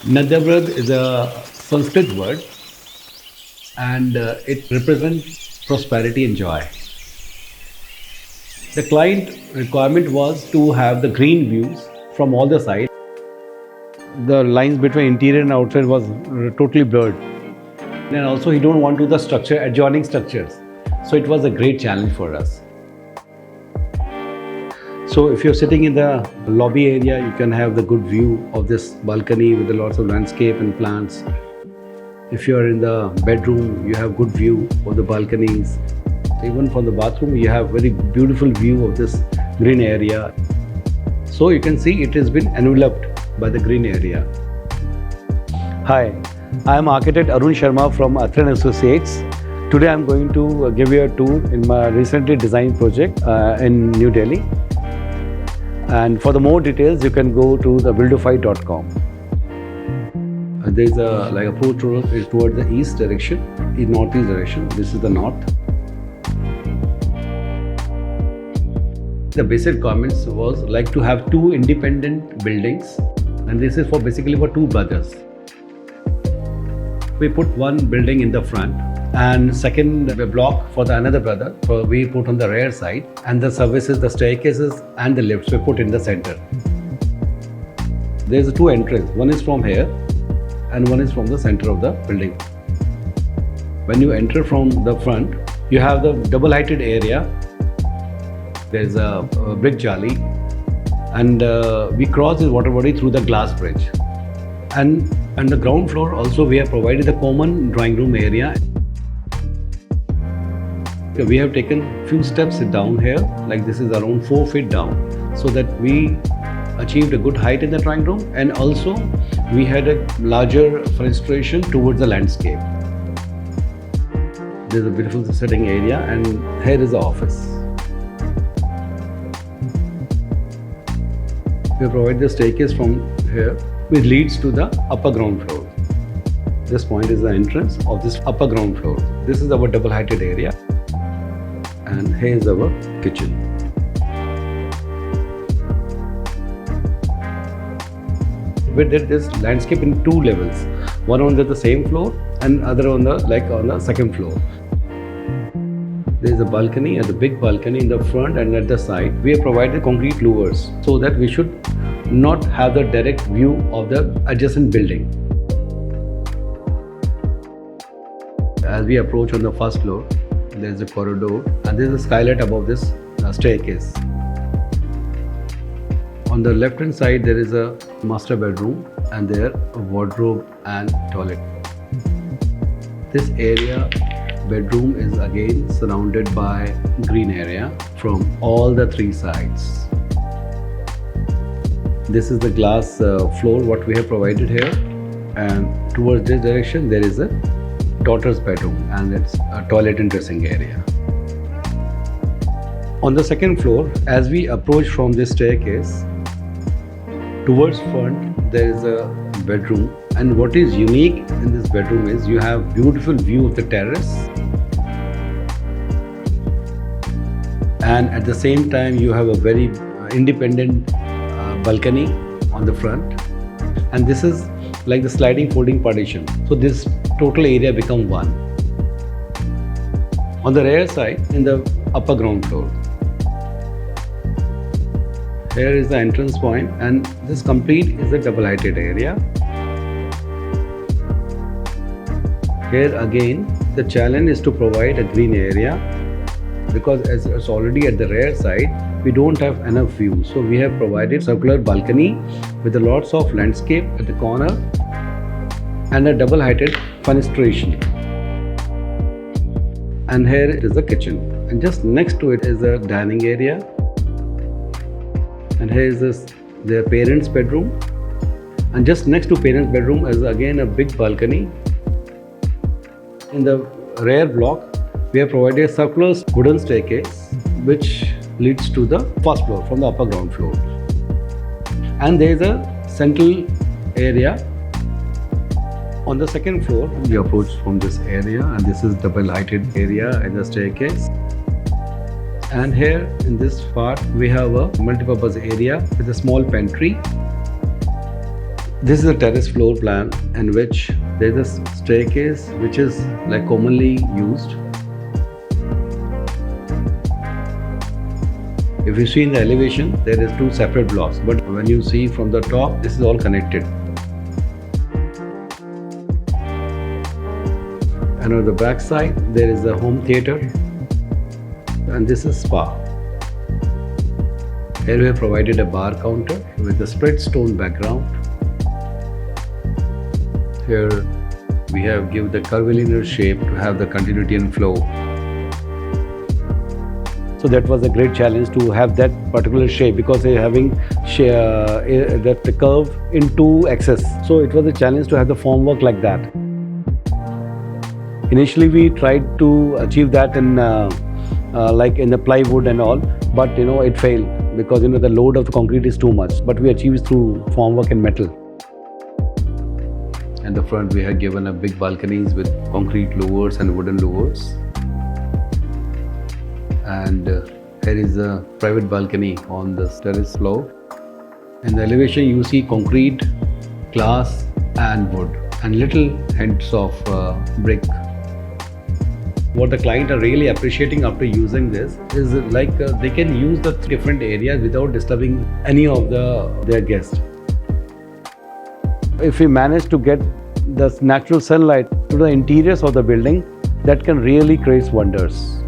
Nadhyavart is a Sanskrit word and it represents prosperity and joy. The client requirement was to have the green views from all the sides. The lines between interior and outside was totally blurred. And also he don't want to the structure, adjoining structures. So it was a great challenge for us. So if you're sitting in the lobby area, you can have the good view of this balcony with lots of landscape and plants. If you're in the bedroom, you have good view of the balconies. Even from the bathroom, you have very beautiful view of this green area. So you can see it has been enveloped by the green area. Hi, I am architect Arun Sharma from Atran Associates. Today I'm going to give you a tour in my recently designed project in New Delhi. And for the more details, you can go to the buildofy.com. There's a approach road is towards the east direction, in northeast direction. This is the north. The basic requirements was to have two independent buildings, and this is basically for two brothers. We put one building in the front and second block for the another brother. So we put on the rear side, and the services, the staircases and the lifts we put in the center. There's two entrances. One is from here and one is from the center of the building. When you enter from the front, you have the double-heighted area. There's a brick jali, and we cross this water body through the glass bridge. And the ground floor also we have provided the common drawing room area. We have taken few steps down here, this is around 4 feet down, so that we achieved a good height in the drawing room, and also we had a larger fenestration towards the landscape. There's a beautiful sitting area, and here is the office. We provide the staircase from here, which leads to the upper ground floor. This point is the entrance of this upper ground floor. This is our double-heighted area, and here is our kitchen. We did this landscape in two levels, one on the same floor and other on the second floor. There is a balcony, and the big balcony in the front and at the side. We have provided concrete louvers so that we should not have the direct view of the adjacent building. As we approach on the first floor, there is a corridor, and there is a skylight above this staircase. On the left hand side, there is a master bedroom, and there a wardrobe and toilet. This area bedroom is again surrounded by green area from all the three sides. This is the glass floor what we have provided here, and towards this direction there is a daughter's bedroom, and it's a toilet and dressing area. On the second floor, as we approach from this staircase, towards front there is a bedroom, and what is unique in this bedroom is you have beautiful view of the terrace, and at the same time you have a very independent balcony on the front, and this is like the sliding folding partition, so this total area become one. On the rear side, in the upper ground floor, here is the entrance point, and this complete is a double-heighted area. Here again, the challenge is to provide a green area, because as it's already at the rear side, we don't have enough view. So we have provided circular balcony with lots of landscape at the corner and a double-heighted fenestration. And here it is the kitchen, and just next to it is the dining area. And here is their parents' bedroom, and just next to parents' bedroom is again a big balcony. In the rear block, we have provided a circular wooden staircase which leads to the first floor from the upper ground floor. And there is a central area. On the second floor, we approach from this area, and this is double-heighted area in the staircase. And here in this part, we have a multi-purpose area with a small pantry. This is a terrace floor plan in which there is a staircase which is like commonly used. If you see in the elevation, there is two separate blocks, but when you see from the top, this is all connected. And on the back side, there is a home theater, and this is spa. Here we have provided a bar counter with a spread stone background. Here we have given the curvilinear shape to have the continuity and flow. So that was a great challenge to have that particular shape because they're having that curve in two axes. So it was a challenge to have the formwork like that. Initially we tried to achieve that in like in the plywood and all, but it failed because the load of the concrete is too much. But we achieved through formwork and metal. In the front we had given a big balconies with concrete louvers and wooden louvers. And here is a private balcony on the terrace floor. In the elevation you see concrete, glass and wood and little hints of brick. What the client are really appreciating after using this is like they can use the different areas without disturbing any of their guests. If we manage to get the natural sunlight to the interiors of the building, that can really create wonders.